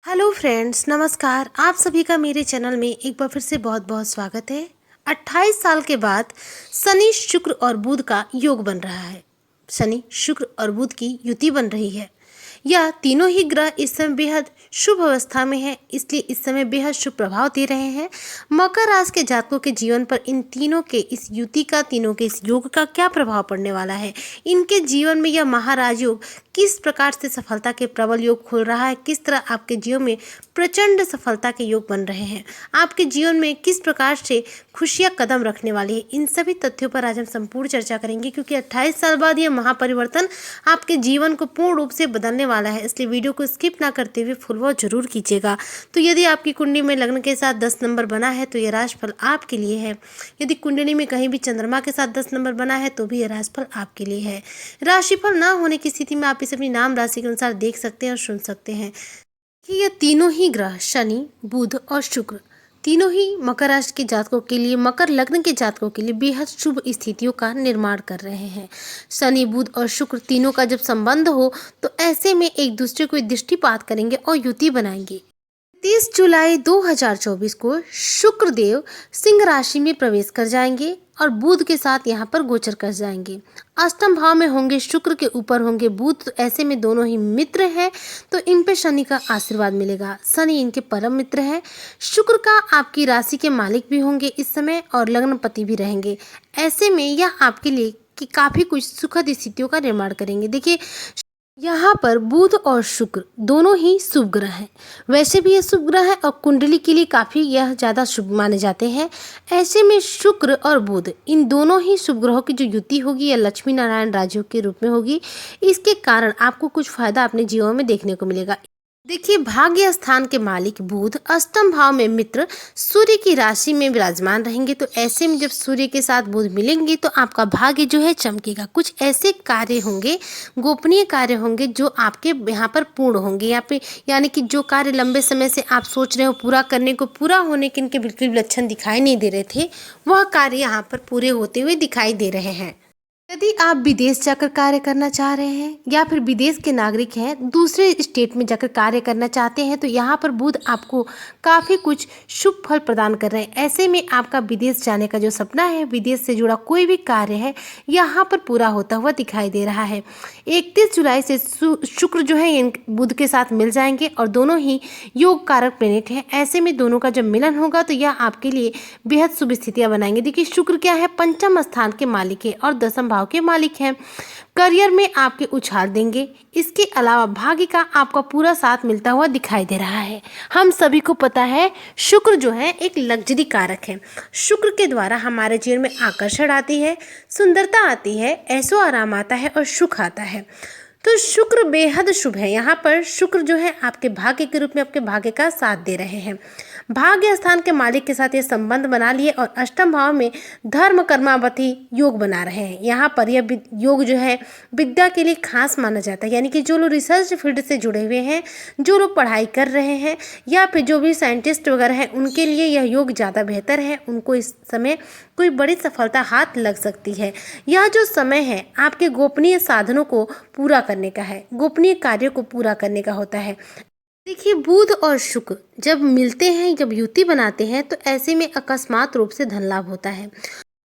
Hello friends, नमस्कार। आप सभी का मेरे चैनल में एक बार फिर से बहुत बहुत स्वागत है। 28 साल के बाद शनि, शुक्र और बुध का योग बन रहा है। शनि, शुक्र और बुध की युति बन रही है। यह तीनों ही ग्रह इस समय बेहद शुभ अवस्था में है, इसलिए इस समय बेहद शुभ प्रभाव दे रहे हैं। मकर राशि के जातकों के जीवन पर इन तीनों के इस युति का, तीनों के इस योग का क्या प्रभाव पड़ने वाला है, इनके जीवन में यह महाराज योग किस प्रकार से सफलता के प्रबल योग खोल रहा है, किस तरह आपके जीवन में प्रचंड सफलता के योग बन रहे हैं, आपके जीवन में किस प्रकार से खुशियां कदम रखने वाली है, इन सभी तथ्यों पर आज हम संपूर्ण चर्चा करेंगे। क्योंकि 28 साल बाद यह महापरिवर्तन आपके जीवन को पूर्ण रूप से बदलने वाला है, इसलिए वीडियो को स्किप ना करते हुए फुल वॉच जरूर कीजिएगा। तो यदि आपकी कुंडली में लग्न के साथ 10 नंबर बना है तो यह राशिफल आपके लिए है। यदि कुंडली में कहीं भी चंद्रमा के साथ 10 नंबर बना है तो भी यह राशिफल आपके लिए है। राशिफल ना होने की स्थिति में आप इसे अपनी नाम राशि के अनुसार देख सकते हैं और सुन सकते हैं कि ये तीनों ही ग्रह शनि, बुध और शुक्र तीनों ही मकर राशि के जातकों के लिए, मकर लग्न के जातकों के लिए बेहद शुभ स्थितियों का निर्माण कर रहे हैं। शनि, बुध और शुक्र तीनों का जब संबंध हो तो ऐसे में एक दूसरे को दृष्टिपात करेंगे और युति बनाएंगे। 30 जुलाई 2024 को शुक्र देव सिंह राशि में प्रवेश कर जाएंगे और बुध के साथ यहाँ पर गोचर कर जाएंगे। अष्टम भाव में होंगे, शुक्र के ऊपर होंगे बुध, तो ऐसे में दोनों ही मित्र हैं, तो इन पे शनि का आशीर्वाद मिलेगा। शनि इनके परम मित्र है। शुक्र का आपकी राशि के मालिक भी होंगे इस समय और लग्नपति भी रहेंगे। ऐसे में यह आपके लिए कि काफी कुछ सुखद स्थितियों का निर्माण करेंगे। देखिए, यहाँ पर बुध और शुक्र दोनों ही शुभ ग्रह हैं। वैसे भी ये शुभ ग्रह है और कुंडली के लिए काफ़ी यह ज़्यादा शुभ माने जाते हैं। ऐसे में शुक्र और बुध इन दोनों ही शुभ ग्रहों की जो युति होगी यह लक्ष्मी नारायण राजयोग के रूप में होगी। इसके कारण आपको कुछ फायदा अपने जीवन में देखने को मिलेगा। देखिए, भाग्य स्थान के मालिक बुध अष्टम भाव में मित्र सूर्य की राशि में विराजमान रहेंगे, तो ऐसे में जब सूर्य के साथ बुध मिलेंगे तो आपका भाग्य जो है चमकेगा। कुछ ऐसे कार्य होंगे, गोपनीय कार्य होंगे जो आपके यहाँ पर पूर्ण होंगे, या फिर यानी कि जो कार्य लंबे समय से आप सोच रहे हो पूरा करने को, पूरा होने के इनके बिल्कुल लक्षण दिखाई नहीं दे रहे थे, वह कार्य यहाँ पर पूरे होते हुए दिखाई दे रहे हैं। यदि आप विदेश जाकर कार्य करना चाह रहे हैं या फिर विदेश के नागरिक हैं, दूसरे स्टेट में जाकर कार्य करना चाहते हैं, तो यहाँ पर बुध आपको काफ़ी कुछ शुभ फल प्रदान कर रहे हैं। ऐसे में आपका विदेश जाने का जो सपना है, विदेश से जुड़ा कोई भी कार्य है, यहाँ पर पूरा होता हुआ दिखाई दे रहा है। 31 जुलाई से शुक्र जो है इन बुध के साथ मिल जाएंगे और दोनों ही योग कारक प्लेनेट हैं। ऐसे में दोनों का जब मिलन होगा तो यह आपके लिए बेहद शुभ स्थितियाँ बनाएंगे। देखिए, शुक्र क्या है, पंचम स्थान के मालिक है और दसम भाव के मालिक हैं। करियर में आपके उछाल देंगे। इसके अलावा भाग्य का आपका पूरा साथ मिलता हुआ दिखाई दे रहा है। हम सभी को पता है शुक्र जो है एक लग्जरी कारक है। शुक्र के द्वारा हमारे जीवन में आकर्षण आती है, सुंदरता आती है, ऐशो आराम आता है और सुख आता है। तो शुक्र बेहद शुभ है। यहाँ पर शुक्र जो है आपके भाग्य के रूप में आपके भाग्य का साथ दे रहे हैं। भाग्य स्थान के मालिक के साथ ये संबंध बना लिए और अष्टम भाव में धर्म कर्मावती योग बना रहे हैं। यहाँ पर यह योग जो है विद्या के लिए खास माना जाता है, यानी कि जो लोग रिसर्च फील्ड से जुड़े हुए हैं, जो लोग पढ़ाई कर रहे हैं या फिर जो भी साइंटिस्ट वगैरह हैं, उनके लिए यह योग ज़्यादा बेहतर है। उनको इस समय कोई बड़ी सफलता हाथ लग सकती है। यह जो समय है आपके गोपनीय साधनों को पूरा करने का है, गोपनीय कार्यों को पूरा करने का होता है। देखिए, बुध और शुक्र जब मिलते हैं, जब युति बनाते हैं, तो ऐसे में अकस्मात रूप से धन लाभ होता है।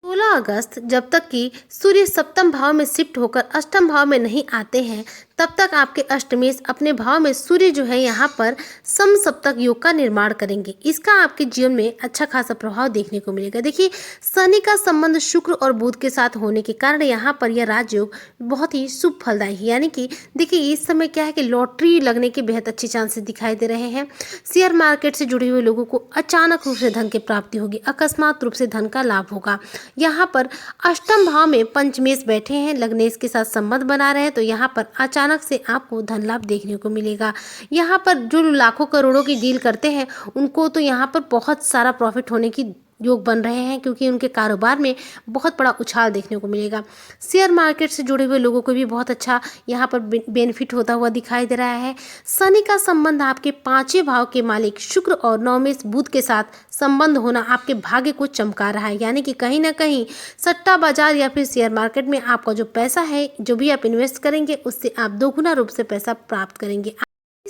16 अगस्त जब तक कि सूर्य सप्तम भाव में शिफ्ट होकर अष्टम भाव में नहीं आते हैं, तब तक आपके अष्टमेश अपने भाव में सूर्य जो है यहाँ पर समसप्तक योग का निर्माण करेंगे। इसका आपके जीवन में अच्छा खासा प्रभाव देखने को मिलेगा। देखिए, शनि का संबंध शुक्र और बुध के साथ होने के कारण यहाँ पर यह राजयोग बहुत ही शुभ फलदायी है। यानी कि देखिए, इस समय क्या है कि लॉटरी लगने के बेहद अच्छे चांसेस दिखाई दे रहे हैं। शेयर मार्केट से जुड़े हुए लोगों को अचानक रूप से धन की प्राप्ति होगी, अकस्मात रूप से धन का लाभ होगा। यहाँ पर अष्टम भाव में पंचमेश बैठे हैं, लग्नेश के साथ संबंध बना रहे हैं, तो यहाँ पर अचानक से आपको धन लाभ देखने को मिलेगा। यहाँ पर जो लाखों करोड़ों की डील करते हैं उनको तो यहाँ पर बहुत सारा प्रॉफिट होने की योग बन रहे हैं, क्योंकि उनके कारोबार में बहुत बड़ा उछाल देखने को मिलेगा। शेयर मार्केट से जुड़े हुए लोगों को भी बहुत अच्छा यहाँ पर बेनिफिट होता हुआ दिखाई दे रहा है। शनि का संबंध आपके 5वें भाव के मालिक शुक्र और 9वें बुध के साथ संबंध होना आपके भाग्य को चमका रहा है। यानी कि कहीं ना कहीं सट्टा बाजार या फिर शेयर मार्केट में आपका जो पैसा है, जो भी आप इन्वेस्ट करेंगे, उससे आप दोगुना रूप से पैसा प्राप्त करेंगे।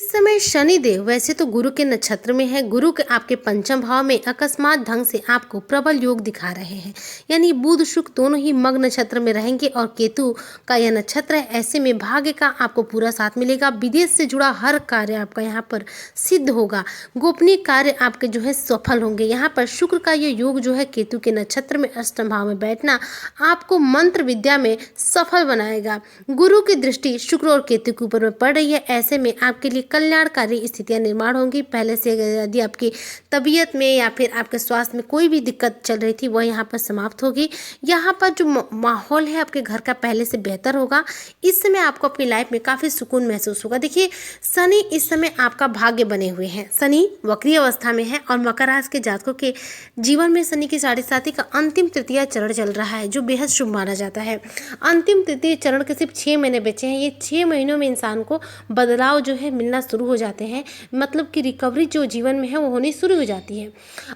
इस समय शनि देव वैसे तो गुरु के नक्षत्र में है। गुरु के आपके पंचम भाव में अकस्मात ढंग से आपको प्रबल योग दिखा रहे हैं, यानी बुध शुक्र दोनों ही मग नक्षत्र में रहेंगे और केतु का यह नक्षत्र है। ऐसे में भाग्य का आपको पूरा साथ मिलेगा। विदेश से जुड़ा हर कार्य आपका यहाँ पर सिद्ध होगा। गोपनीय कार्य आपके जो है सफल होंगे। यहाँ पर शुक्र का ये योग जो है केतु के नक्षत्र में अष्टम भाव में बैठना आपको मंत्र विद्या में सफल बनाएगा। गुरु की दृष्टि शुक्र और केतु के ऊपर में पड़ रही है। ऐसे में आपके लिए कल्याणकारी स्थितियां निर्माण होंगी। पहले से यदि आपकी तबीयत में या फिर आपके स्वास्थ्य में कोई भी दिक्कत चल रही थी वह यहाँ पर समाप्त होगी। यहाँ पर जो माहौल है आपके घर का पहले से बेहतर होगा। इस समय आपको अपनी लाइफ में काफ़ी सुकून महसूस होगा। देखिए, शनि इस समय आपका भाग्य बने हुए हैं। शनि वक्री अवस्था में है और मकर राशि के जातकों के जीवन में शनि की साढ़े साथी का अंतिम तृतीय चरण चल रहा है, जो बेहद शुभ माना जाता है। अंतिम तृतीय चरण के सिर्फ 6 महीने बचे हैं। ये 6 महीनों में इंसान को बदलाव जो है मिलना शुरू हो जाते हैं, मतलब कि रिकवरी जो जीवन में है वो होनी शुरू हो जाती है।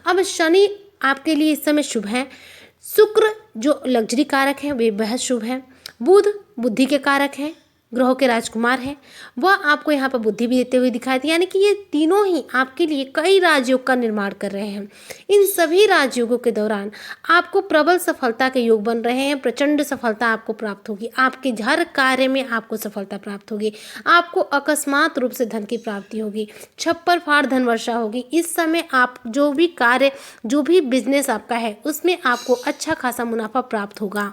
अब शनि आपके लिए इस समय शुभ है। शुक्र जो लग्जरी कारक है वे बेहद शुभ है। बुध बुद्धि के कारक हैं, ग्रहों के राजकुमार हैं, वह आपको यहाँ पर बुद्धि भी देते हुए दिखाई दी, यानी कि ये तीनों ही आपके लिए कई राजयोग का निर्माण कर रहे हैं। इन सभी राजयोगों के दौरान आपको प्रबल सफलता के योग बन रहे हैं। प्रचंड सफलता आपको प्राप्त होगी। आपके हर कार्य में आपको सफलता प्राप्त होगी। आपको अकस्मात रूप से धन की प्राप्ति होगी। छप्पर फाड़ धन वर्षा होगी। इस समय आप जो भी कार्य, जो भी बिजनेस आपका है उसमें आपको अच्छा खासा मुनाफा प्राप्त होगा।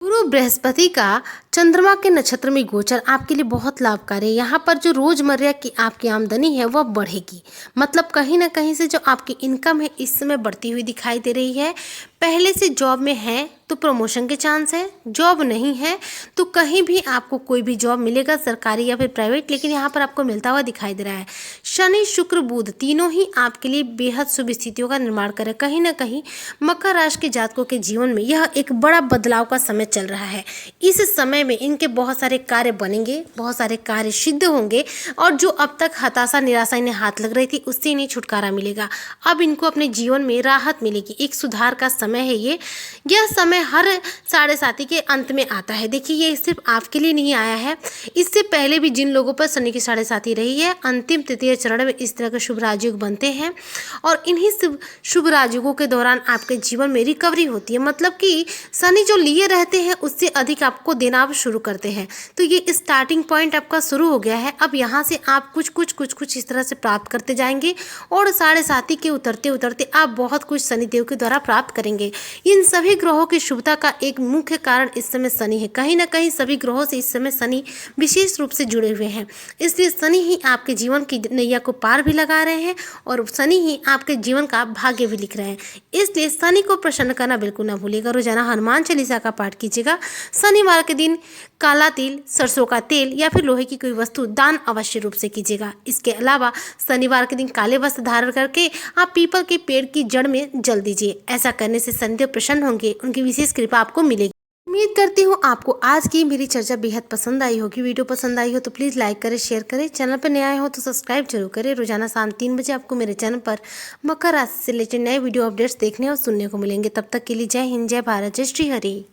गुरु बृहस्पति का चंद्रमा के नक्षत्र में गोचर आपके लिए बहुत लाभकारी है। यहाँ पर जो रोजमर्रा की आपकी आमदनी है वह बढ़ेगी, मतलब कहीं ना कहीं से जो आपकी इनकम है इस समय बढ़ती हुई दिखाई दे रही है। पहले से जॉब में है तो प्रमोशन के चांस है, जॉब नहीं है तो कहीं भी आपको कोई भी जॉब मिलेगा, सरकारी या फिर प्राइवेट, लेकिन यहाँ पर आपको मिलता हुआ दिखाई दे रहा है। शनि शुक्र बुध तीनों ही आपके लिए बेहद शुभ स्थितियों का निर्माण करें। कहीं ना कहीं मकर राशि के जातकों के जीवन में यह एक बड़ा बदलाव का समय चल रहा है। इस समय में इनके बहुत सारे कार्य बनेंगे, बहुत सारे कार्य सिद्ध होंगे और जो अब तक हताशा निराशा इन्हें हाथ लग रही थी उससे इन्हें छुटकारा मिलेगा। अब इनको अपने जीवन में राहत मिलेगी। एक सुधार का समय है यह समय हर साढ़े साथी के अंत में आता है। देखिए, ये सिर्फ आपके लिए नहीं आया है, इससे पहले भी जिन लोगों पर शनि की साढ़े साथी रही है अंतिम तृतीय चरण में इस तरह के शुभ राजयोग बनते हैं और इन्हीं शुभ राजयोगों के दौरान आपके जीवन में रिकवरी होती है। मतलब कि शनि जो लिए रहते हैं उससे अधिक आपको देना आप शुरू करते हैं। तो ये स्टार्टिंग पॉइंट आपका शुरू हो गया है। अब यहाँ से आप कुछ इस तरह से प्राप्त करते जाएंगे और साढ़े साथी के उतरते उतरते आप बहुत कुछ शनिदेव के द्वारा प्राप्त करेंगे। इन सभी ग्रहों की शुभता का एक मुख्य कारण इस समय शनि है। कहीं ना कहीं सभी ग्रहों से इस समय शनि विशेष रूप से जुड़े हुए हैं, इसलिए शनि ही आपके जीवन की नैया को पार भी लगा रहे हैं और शनि ही आपके जीवन का भाग्य भी लिख रहे हैं। इसलिए शनि को प्रसन्न करना बिल्कुल ना भूलिएगा। रोजाना हनुमान चालीसा का पाठ कीजिएगा। शनिवार के दिन काला तिल, सरसों का तेल या फिर लोहे की कोई वस्तु दान अवश्य रूप से कीजिएगा। इसके अलावा शनिवार के दिन काले वस्त्र धारण करके आप पीपल के पेड़ की जड़ में जल दीजिए। ऐसा करने से शनिदेव प्रसन्न होंगे, उनकी विशेष कृपा आपको मिलेगी। उम्मीद करती हूँ आपको आज की मेरी चर्चा बेहद पसंद आई होगी। वीडियो पसंद आई हो तो प्लीज़ लाइक करें, शेयर करें। चैनल पर नया आए हो तो सब्सक्राइब जरूर करें। रोजाना शाम 3 बजे आपको मेरे चैनल पर मकर राशि से रिलेटेड नए वीडियो अपडेट्स देखने और सुनने को मिलेंगे। तब तक के लिए जय हिंद, जय भारत, जय श्री हरि।